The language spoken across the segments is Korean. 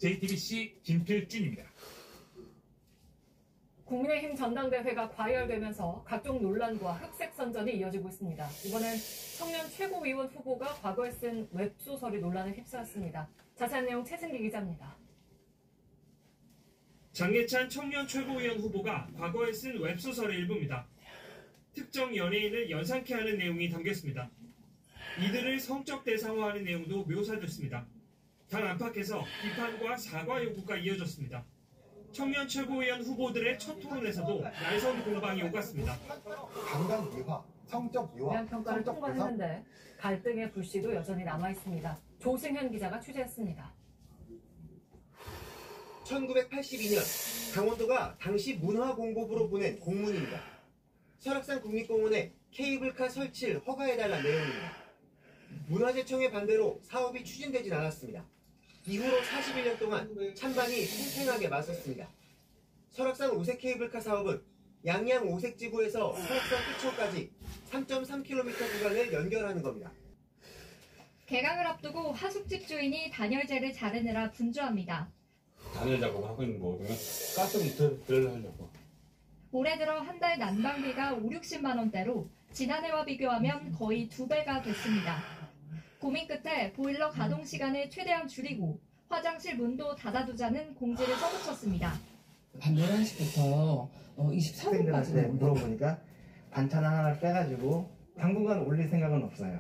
JTBC 김필준입니다. 국민의힘 전당대회가 과열되면서 각종 논란과 흑색 선전이 이어지고 있습니다. 이번엔 청년 최고위원 후보가 과거에 쓴 웹소설이 논란에 휩싸였습니다. 자세한 내용 최승기 기자입니다. 장예찬 청년 최고위원 후보가 과거에 쓴 웹소설의 일부입니다. 특정 연예인을 연상케 하는 내용이 담겼습니다. 이들을 성적 대상화하는 내용도 묘사됐습니다. 당 안팎에서 비판과 사과 요구가 이어졌습니다. 청년 최고위원 후보들의 첫 토론에서도 날선 공방이 오갔습니다. 강간 미화, 성적 유화, 위안 평가를 통과했는데 갈등의 불씨도 여전히 남아 있습니다. 조승현 기자가 취재했습니다. 1982년 강원도가 당시 문화공보부로 보낸 공문입니다. 설악산 국립공원에 케이블카 설치를 허가해달라는 내용입니다. 문화재청의 반대로 사업이 추진되진 않았습니다. 이후로 41년 동안 찬반이 팽팽하게 맞섰습니다. 설악산 오색 케이블카 사업은 양양 오색지구에서 설악산 끝천까지 3.3km 구간을 연결하는 겁니다. 개강을 앞두고 하숙집 주인이 단열재를 자르느라 분주합니다. 단열 작업을 하고 있는 거거든요. 가스를 덜 하려고. 올해 들어 한 달 난방비가 5, 60만 원대로 지난해와 비교하면 거의 2배가 됐습니다. 고민 끝에 보일러 가동 시간을 최대한 줄이고 화장실 문도 닫아두자는 공지를 써붙였습니다. 밤 11시부터 24분까지 물어보니까 반찬 하나를 빼가지고 당분간 올릴 생각은 없어요.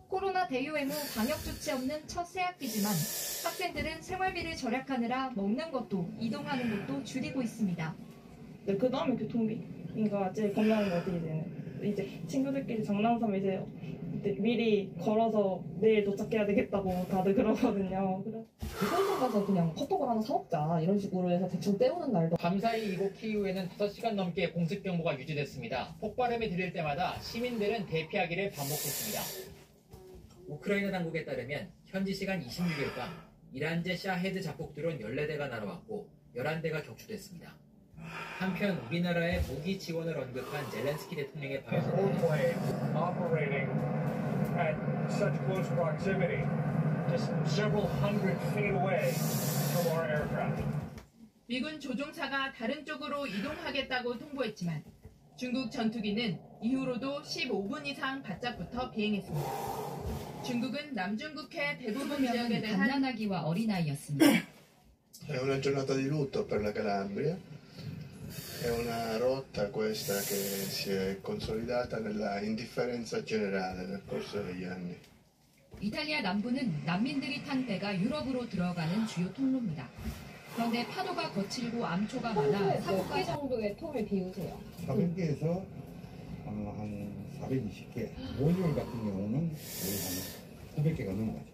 코로나 대유행 후 방역 조치 없는 첫 새학기지만 학생들은 생활비를 절약하느라 먹는 것도 이동하는 것도 줄이고 있습니다. 네, 그 다음에 교통비. 그러니까 제일 겁나는 게 어떻게 되는. 이제 친구들끼리 장난삼아 이제 미리 걸어서 내일 도착해야 되겠다고 다들 그러거든요. 부동산 가서 그냥 헛떡을 하나 사먹자 이런 식으로 해서 대충 때우는 날도. 밤사이 이곳 키이우에는 5시간 넘게 공습 경보가 유지됐습니다. 폭발음이 들릴 때마다 시민들은 대피하기를 반복했습니다. 우크라이나 당국에 따르면 현지 시간 26일 밤 이란제 샤헤드 자폭 드론 14대가 날아왔고 11대가 격추됐습니다. 한편 우리나라의 무기 지원을 언급한 젤렌스키 대통령의 발언은 미군 조종사가 다른 쪽으로 이동하겠다고 통보했지만 중국 전투기는 이후로도 15분 이상 바짝부터 비행했습니다. 중국은 남중국해 대부분 지역에 대한 갓난아기와 어린아이였습니다. È una giornata di lutto per la Calabria, è una rotta questa che si è consolidata nella indifferenza generale nel corso degli anni. 이탈리아 남부는 난민들이 탄 배가 유럽으로 들어가는 주요 통로입니다. 그런데 파도가 거칠고 암초가 많아 몇 개 정도의 통을 비우세요? 400개에서 한 420개. 원율 같은 경우는 거의 한 900개가 넘어가죠.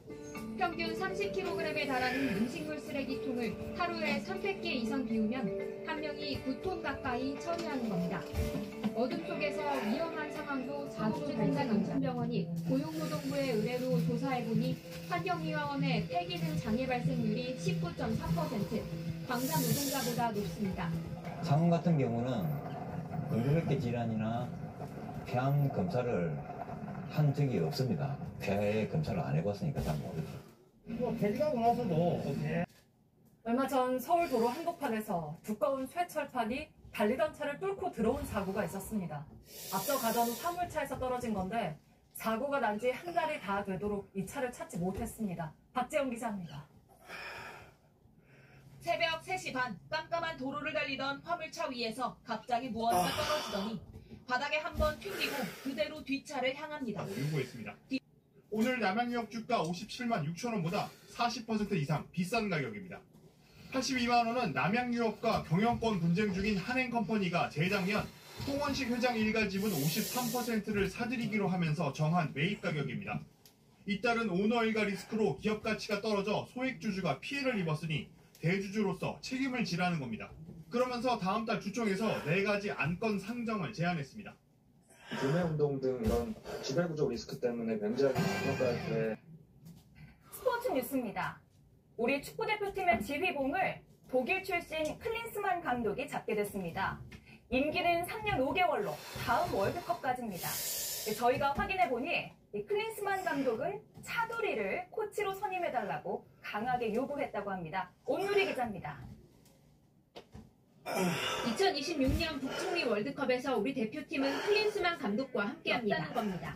평균 30kg에 달하는 음식물 쓰레기통을 하루에 300개 이상 비우면 한 명이 9톤 가까이 처리하는 겁니다. 어둠 속에서 위험한 상황도 자주 발생하는 병원이 고용노동부의 의뢰로 조사해보니 환경위원회 폐기 등 장애 발생률이 19.4%, 광산 노동자보다 높습니다. 창원 같은 경우는 공급맥계 질환이나 폐암 검사를 한 적이 없습니다. 폐 검사를 안 해봤으니까 잘 모르죠. 폐기하고 나서도 얼마 전 서울 도로 한복판에서 두꺼운 쇠철판이 달리던 차를 뚫고 들어온 사고가 있었습니다. 앞서 가던 화물차에서 떨어진 건데 사고가 난 지 한 달이 다 되도록 이 차를 찾지 못했습니다. 박재영 기자입니다. 새벽 3시 반 깜깜한 도로를 달리던 화물차 위에서 갑자기 무언가 떨어지더니 바닥에 한번 튕기고 그대로 뒷차를 향합니다. 유보했습니다. 오늘 남양유업 주가 57만 6천 원보다 40% 이상 비싼 가격입니다. 82만 원은 남양유업과 경영권 분쟁 중인 한행컴퍼니가 재작년 송원식 회장 일가 지분 53%를 사들이기로 하면서 정한 매입 가격입니다. 잇따른 오너 일가 리스크로 기업 가치가 떨어져 소액주주가 피해를 입었으니 대주주로서 책임을 지라는 겁니다. 그러면서 다음 달 주총에서 4가지 안건 상정을 제안했습니다. 구매운동 등 이런 지배구조 리스크 때문에 면제하기 평가할 때. 스포츠 뉴스입니다. 우리 축구대표팀의 지휘봉을 독일 출신 클린스만 감독이 잡게 됐습니다. 임기는 3년 5개월로 다음 월드컵까지입니다. 저희가 확인해보니 클린스만 감독은 차두리를 코치로 선임해달라고 강하게 요구했다고 합니다. 온누리 기자입니다. 2026년 북중미 월드컵에서 우리 대표팀은 클린스만 감독과 함께합니다. 겁니다.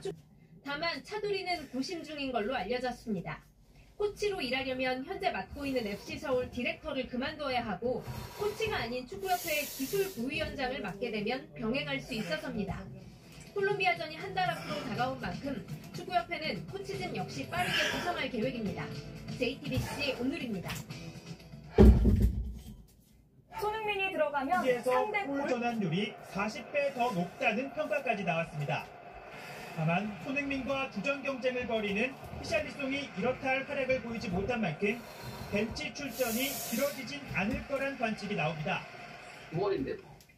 다만 차두리는 고심 중인 걸로 알려졌습니다. 코치로 일하려면 현재 맡고 있는 FC서울 디렉터를 그만둬야 하고 코치가 아닌 축구협회의 기술 부위원장을 맡게 되면 병행할 수 있어서입니다. 콜롬비아전이 한 달 앞으로 다가온 만큼 축구협회는 코치진 역시 빠르게 구성할 계획입니다. JTBC 온누리입니다. 손흥민이 들어가면 상대 골 전환율이 40배 더 높다는 평가까지 나왔습니다. 다만 손흥민과 주전 경쟁을 벌이는 히샬리송이 이렇다 할 활약을 보이지 못한 만큼 벤치 출전이 길어지진 않을 거란 관측이 나옵니다. 9월인데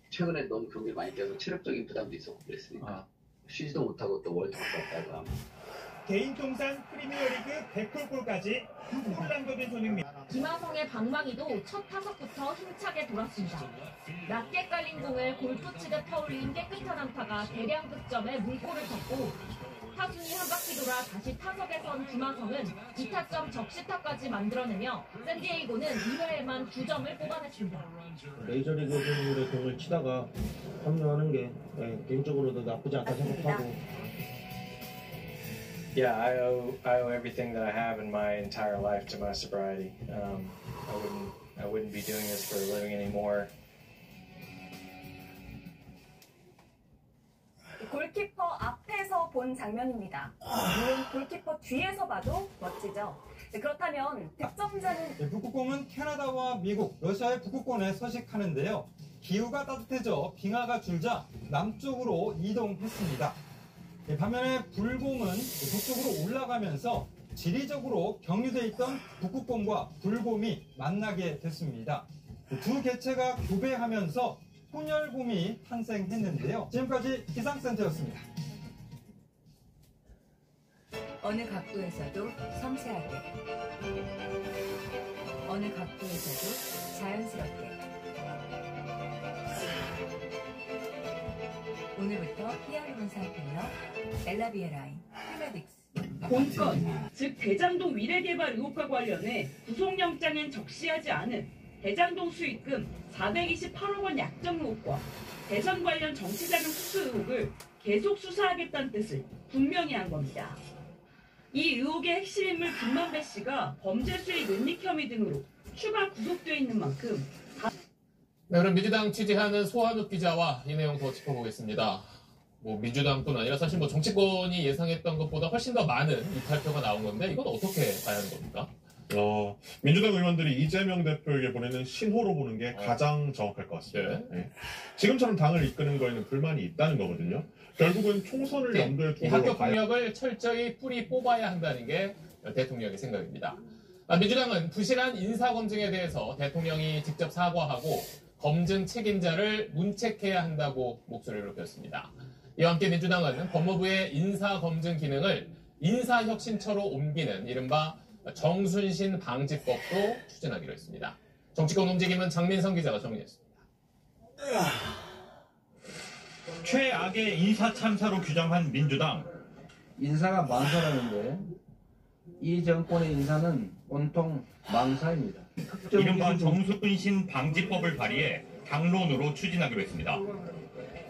최근에 너무 경기를 많이 뛰어서 체력적인 부담도 있었고 그랬으니까 쉬지도 못하고 또 월드컵 갔다가 개인 통산 프리미어리그 100골까지 6골 남겨둔 손흥민. 김하성의 방망이도 첫 타석부터 힘차게 돌았습니다. 낮게 깔린 공을 골프치듯 퍼올린 깨끗한 안타가 대량 득점에 물꼬를 쳤고 타순이 한 바퀴 돌아 다시 타석에 선 김하성은 2타점 적시타까지 만들어내며 샌디에이고는 2회에만 2점을 뽑아냈습니다. 메이저리그 분들의 공을 치다가 합류하는 게 개인적으로도 나쁘지 않다 생각하고. Yeah, I owe everything that I have in my entire life to my sobriety. I wouldn't be doing this for a living anymore. 골키퍼 앞에서 본 장면입니다. 물론 골키퍼 뒤에서 봐도 멋지죠. 그렇다면 득점자는 북극곰은 캐나다와 미국, 러시아의 북극권에 서식하는데요. 기후가 따뜻해져 빙하가 줄자 남쪽으로 이동했습니다. 반면에 불곰은 북쪽으로 올라가면서 지리적으로 격리돼 있던 북극곰과 불곰이 만나게 됐습니다. 두 개체가 교배하면서 혼혈곰이 탄생했는데요. 지금까지 기상센터였습니다. 어느 각도에서도 섬세하게, 어느 각도에서도 자연스럽게. 오늘부터 히알루론 사이클러 엘라비에라인 프리메딕스 본건, 즉 대장동 위례개발 의혹과 관련해 구속영장엔 적시하지 않은 대장동 수익금 428억 원 약정 의혹과 대선 관련 정치자금 흡수 의혹을 계속 수사하겠다는 뜻을 분명히 한 겁니다. 이 의혹의 핵심 인물 김만배 씨가 범죄 수익 은닉 혐의 등으로 추가 구속돼 있는 만큼 네, 그럼 민주당 취재하는 소환욱 기자와 이 내용 더 짚어보겠습니다. 민주당뿐 아니라 사실 정치권이 예상했던 것보다 훨씬 더 많은 이탈표가 나온 건데 이건 어떻게 봐야 하는 겁니까? 민주당 의원들이 이재명 대표에게 보내는 신호로 보는 게 가장 정확할 것 같습니다. 네. 지금처럼 당을 이끄는 거에는 불만이 있다는 거거든요. 결국은 총선을 염두에 두고 학교 폭력을 철저히 뿌리 뽑아야 한다는 게 대통령의 생각입니다. 민주당은 부실한 인사검증에 대해서 대통령이 직접 사과하고 검증 책임자를 문책해야 한다고 목소리를 높였습니다. 이와 함께 민주당은 법무부의 인사검증 기능을 인사혁신처로 옮기는 이른바 정순신 방지법도 추진하기로 했습니다. 정치권 움직임은 장민성 기자가 정리했습니다. 최악의 인사 참사로 규정한 민주당. 인사가 만사라는데 이 정권의 인사는 온통 망사입니다. 이른바 정순신 방지법을 발의해 당론으로 추진하기로 했습니다.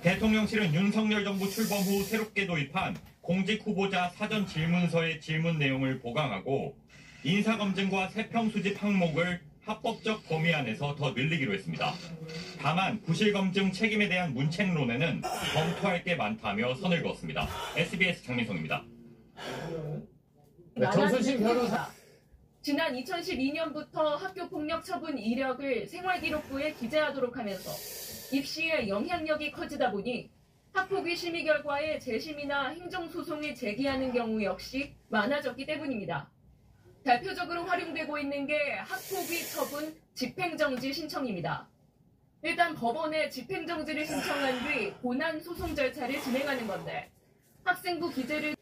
대통령실은 윤석열 정부 출범 후 새롭게 도입한 공직 후보자 사전 질문서의 질문 내용을 보강하고 인사검증과 세평 수집 항목을 합법적 범위 안에서 더 늘리기로 했습니다. 다만 부실검증 책임에 대한 문책론에는 검토할 게 많다며 선을 그었습니다. SBS 장민성입니다. 정순신 변호사. 지난 2012년부터 학교폭력 처분 이력을 생활기록부에 기재하도록 하면서 입시에 영향력이 커지다 보니 학폭위 심의 결과에 재심이나 행정소송을 제기하는 경우 역시 많아졌기 때문입니다. 대표적으로 활용되고 있는 게 학폭위 처분 집행정지 신청입니다. 일단 법원에 집행정지를 신청한 뒤 본안 소송 절차를 진행하는 건데 학생부 기재를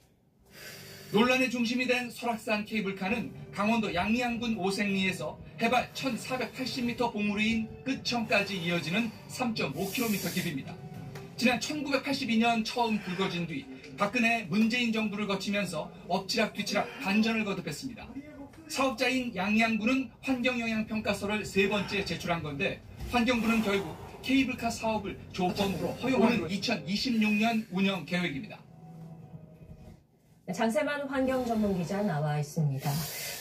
논란의 중심이 된 설악산 케이블카는 강원도 양양군 오색리에서 해발 1480m 봉우리인 끝천까지 이어지는 3.5km 길입니다. 지난 1982년 처음 불거진 뒤 박근혜 문재인 정부를 거치면서 엎치락뒤치락 반전을 거듭했습니다. 사업자인 양양군은 환경영향평가서를 3번째 제출한 건데 환경부는 결국 케이블카 사업을 조건으로 허용하는 2026년 운영 계획입니다. 장세만 환경 전문 기자 나와 있습니다.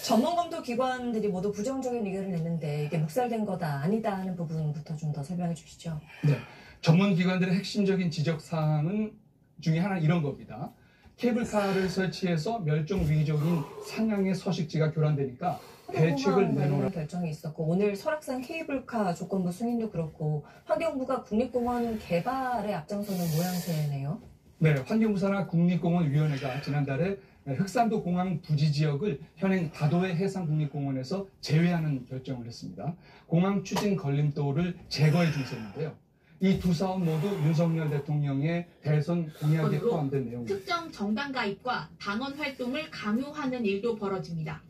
전문 검토 기관들이 모두 부정적인 의견을 냈는데 이게 묵살된 거다 아니다 하는 부분부터 좀 더 설명해 주시죠. 네, 전문 기관들의 핵심적인 지적 사항은 중에 하나는 이런 겁니다. 케이블카를 설치해서 멸종 위기종인 상향의 서식지가 교란되니까 대책을 내놓으라 결정이 있었고 오늘 설악산 케이블카 조건부 승인도 그렇고 환경부가 국립공원 개발에 앞장서는 모양새네요. 네, 환경부사나 국립공원위원회가 지난달에 흑산도 공항 부지 지역을 현행 다도해 해상국립공원에서 제외하는 결정을 했습니다. 공항 추진 걸림돌을 제거해 준 셈인데요. 이 두 사업 모두 윤석열 대통령의 대선 공약에 포함된 내용입니다. 특정 정당 가입과 당원 활동을 강요하는 일도 벌어집니다.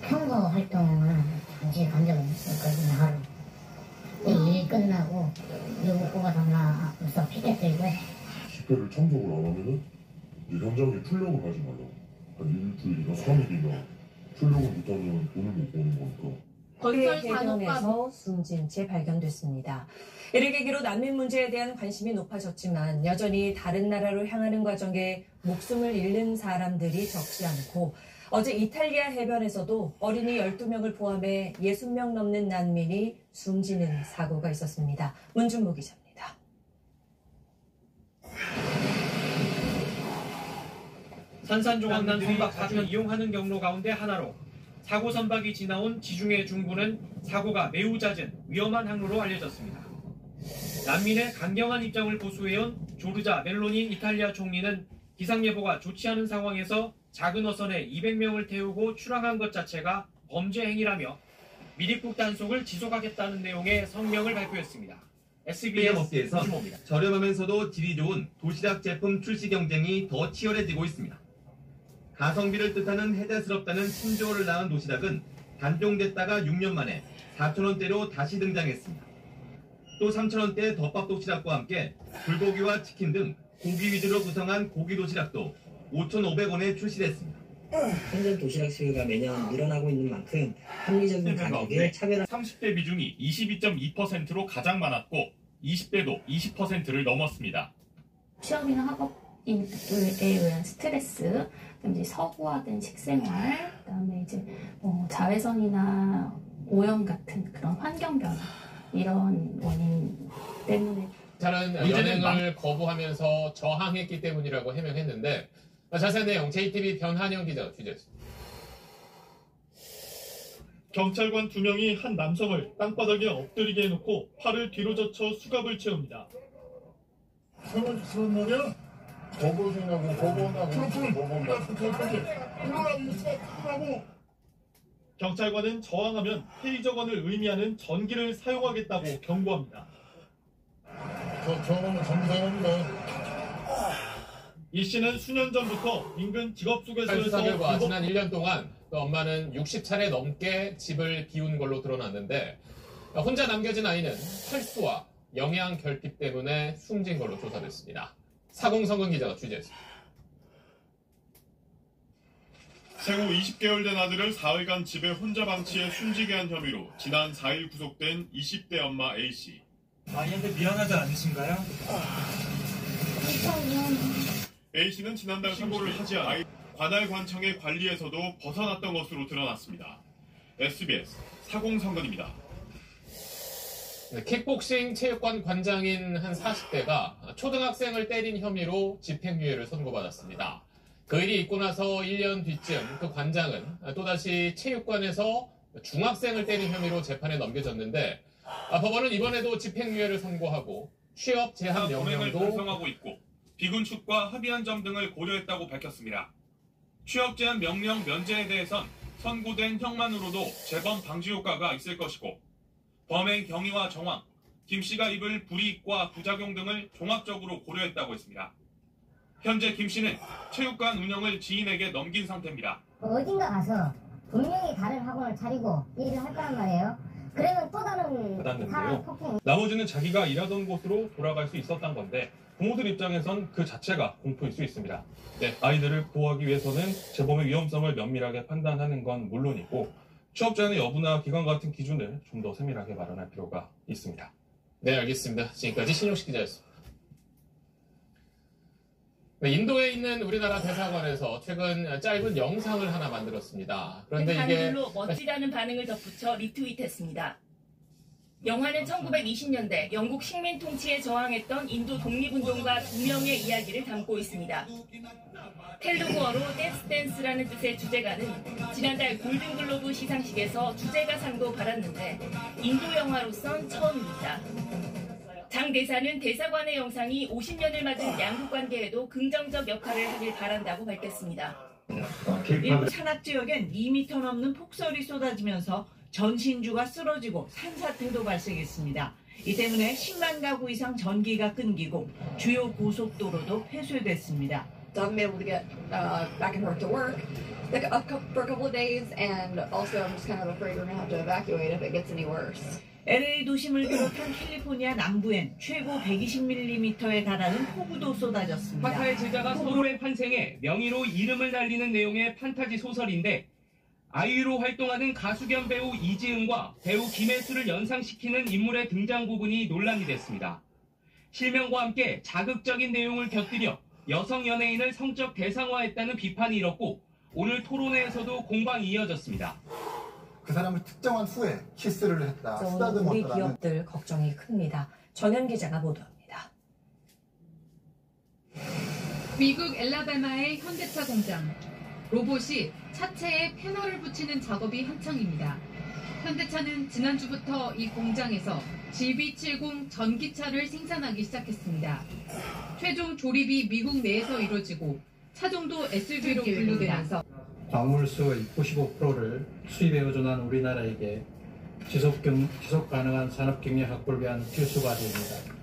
선거 활동은 단지 간 적은 있었거든요. 하루. 일 끝나고 누구가 나와서 피켓 들고 집회를 참석을 안 하면은 이제 현장에 출력을 하지 말라고. 한 일주일이나 3일이나 출력을 못하면 돈을 못 버는 거니까. 건설 산업에서 숨진 채 발견됐습니다. 이를 계기로 난민 문제에 대한 관심이 높아졌지만 여전히 다른 나라로 향하는 과정에 목숨을 잃는 사람들이 적지 않고 어제 이탈리아 해변에서도 어린이 12명을 포함해 60명 넘는 난민이 숨지는 사고가 있었습니다. 문준모 기자입니다. 산산조각난 선박을 이용하는 경로 가운데 하나로 사고 선박이 지나온 지중해 중부는 사고가 매우 잦은 위험한 항로로 알려졌습니다. 난민의 강경한 입장을 고수해온 조르자 멜로니 이탈리아 총리는 기상예보가 좋지 않은 상황에서 작은 어선에 200명을 태우고 출항한 것 자체가 범죄 행위라며 미립국 단속을 지속하겠다는 내용의 성명을 발표했습니다. SBS 업계에서 문준모입니다. 저렴하면서도 질이 좋은 도시락 제품 출시 경쟁이 더 치열해지고 있습니다. 가성비를 뜻하는 해자스럽다는 신조어를 낳은 도시락은 단종됐다가 6년 만에 4,000원대로 다시 등장했습니다. 또 3,000원대 덮밥 도시락과 함께 불고기와 치킨 등 고기 위주로 구성한 고기 도시락도 5,500원에 출시됐습니다. 현재 도시락 수요가 매년 늘어나고 있는 만큼 합리적인 가격에 차별화 30대 비중이 22.2%로 가장 많았고 20대도 20%를 넘었습니다. 취업이나 학업인들에 의한 스트레스, 그다음에 이제 서구화된 식생활, 그다음에 이제 자외선이나 오염 같은 그런 환경 변화 이런 원인 때문에 차는 연행을 거부하면서 저항했기 때문이라고 해명했는데 자세한 내용 JTB 변한영 기자가 취재했습니다. 경찰관 2명이 한 남성을 땅바닥에 엎드리게 해놓고 팔을 뒤로 젖혀 수갑을 채웁니다. 술을 쓰는 말이야? 거부생하고 거부한다고 경찰관은 저항하면 테이저건을 의미하는 전기를 사용하겠다고 경고합니다. 저거는 정상입니다. 이 씨는 수년 전부터 인근 직업소개소에서 수사 결과 지난 1년 동안 엄마는 60차례 넘게 집을 비운 걸로 드러났는데 혼자 남겨진 아이는 탈수와 영양 결핍 때문에 숨진 걸로 조사됐습니다. 사공성근 기자가 취재했습니다. 생후 20개월 된 아들을 사흘간 집에 혼자 방치해 숨지게 한 혐의로 지난 4일 구속된 20대 엄마 A씨. 아이한테 미안하지 않으신가요? A씨는 지난달 신고를 하지 않아 관할 관청의 관리에서도 벗어났던 것으로 드러났습니다. SBS 사공성근입니다. 킥복싱 체육관 관장인 한 40대가 초등학생을 때린 혐의로 집행유예를 선고받았습니다. 그 일이 있고 나서 1년 뒤쯤 그 관장은 또다시 체육관에서 중학생을 때린 혐의로 재판에 넘겨졌는데 법원은 이번에도 집행유예를 선고하고 취업 제한 명령도 달성하고 있고 비군축과 합의한 점 등을 고려했다고 밝혔습니다. 취업 제한 명령 면제에 대해선 선고된 형만으로도 재범 방지 효과가 있을 것이고 범행 경위와 정황, 김 씨가 입을 불이익과 부작용 등을 종합적으로 고려했다고 했습니다. 현재 김 씨는 체육관 운영을 지인에게 넘긴 상태입니다. 어딘가 가서 분명히 다른 학원을 차리고 일을 할 거란 말이에요. 그러면 또 다른 받았는데요. 나머지는 자기가 일하던 곳으로 돌아갈 수 있었던 건데 부모들 입장에선 그 자체가 공포일 수 있습니다. 아이들을 보호하기 위해서는 재범의 위험성을 면밀하게 판단하는 건 물론이고 취업 제한의 여부나 기간 같은 기준을 좀 더 세밀하게 마련할 필요가 있습니다. 네, 알겠습니다. 지금까지 신용식 기자였습니다. 네, 인도에 있는 우리나라 대사관에서 최근 짧은 영상을 하나 만들었습니다. 그런데 이게 한글로 멋지다는 반응을 덧붙여 리트윗했습니다. 영화는 1920년대 영국 식민 통치에 저항했던 인도 독립운동가 2명의 이야기를 담고 있습니다. 텔루구어로 댄스라는 뜻의 주제가는 지난달 골든글로브 시상식에서 주제가상도 받았는데 인도 영화로선 처음입니다. 장 대사는 대사관의 영상이 50년을 맞은 양국 관계에도 긍정적 역할을 하길 바란다고 밝혔습니다. 일부 산악 지역엔 2m 넘는 폭설이 쏟아지면서 전신주가 쓰러지고 산사태도 발생했습니다. 이 때문에 10만 가구 이상 전기가 끊기고 주요 고속도로도 폐쇄됐습니다. So I haven't been able to get back and forth to work for a couple of days, and also I'm just kind of afraid we're going to have to evacuate if it gets any worse. LA 도심을 비롯한 캘리포니아 남부엔 최고 120mm에 달하는 폭우도 쏟아졌습니다. 화타의 제자가 서로의 환생에 명의로 이름을 날리는 내용의 판타지 소설인데 아이유로 활동하는 가수 겸 배우 이지은과 배우 김혜수를 연상시키는 인물의 등장 부분이 논란이 됐습니다. 실명과 함께 자극적인 내용을 곁들여 여성 연예인을 성적 대상화했다는 비판이 일었고 오늘 토론회에서도 공방이 이어졌습니다. 그 사람을 특정한 후에 키스를 했다, 우리 쓰다듬었다라는 기업들 걱정이 큽니다. 전현 기자가 보도합니다. 미국 엘라바마의 현대차 공장. 로봇이 차체에 패널을 붙이는 작업이 한창입니다. 현대차는 지난주부터 이 공장에서 GB70 전기차를 생산하기 시작했습니다. 최종 조립이 미국 내에서 이루어지고 차종도 SUV로 분류되면서 광물수의 95%를 수입에 의존한 우리나라에게 지속 가능한 산업 경제 확보를 위한 필수 과제입니다.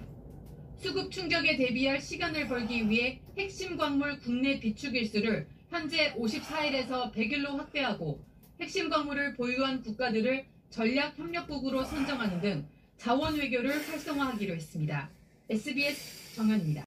수급 충격에 대비할 시간을 벌기 위해 핵심 광물 국내 비축 일수를 현재 54일에서 100일로 확대하고 핵심 광물을 보유한 국가들을 전략 협력국으로 선정하는 등 자원 외교를 활성화하기로 했습니다. SBS 정현입니다.